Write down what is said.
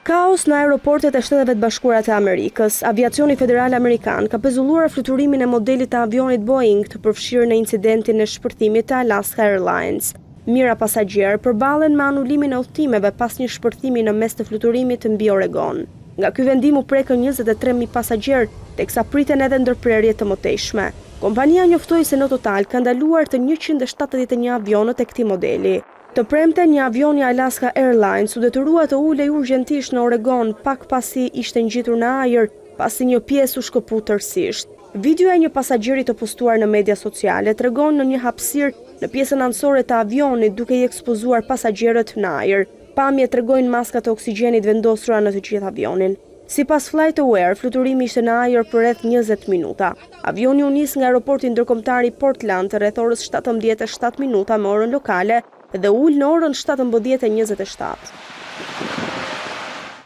Kaos në aeroportet e Shteteve të Bashkuara të Amerikës. Aviacioni Federal amerikan ka pezulluar fluturimin e modelit të avionit Boeing të përfshirë në incidentin e shpërthimit të Alaska Airlines. Mijëra pasagjerë përballen me anulimin e udhëtimeve pas një shpërthimi në mes të fluturimit mbi Oregon. Nga ky vendim u prekën 23.000 pasagjerë, teksa priten edhe ndërprerje të mëtejshme. Kompania njoftoi se në total ka ndaluar të 171 avionët e këtij modeli. Të premte, një avion i Alaska Airlines u detyrua të ulej urgjentisht në Oregon pak pasi ishte ngjitur në ajër, pasi një pjesë u shkëput tërësisht. Videoja e një pasagjeri të postuar në media sociale tregon në një hapësirë në pjesën anësore të avionit duke i ekspozuar pasagjerët në ajër. Pamjet tregojnë maskat e oksigjenit vendosura në të gjithë avionin. Sipas FlightAware, fluturimi ishte në ajër për rreth 20 minuta. Avioni u nis nga aeroporti ndërkombëtar i Portland rreth orës 17:07 me orën lokale dhe ul në orën 17:27.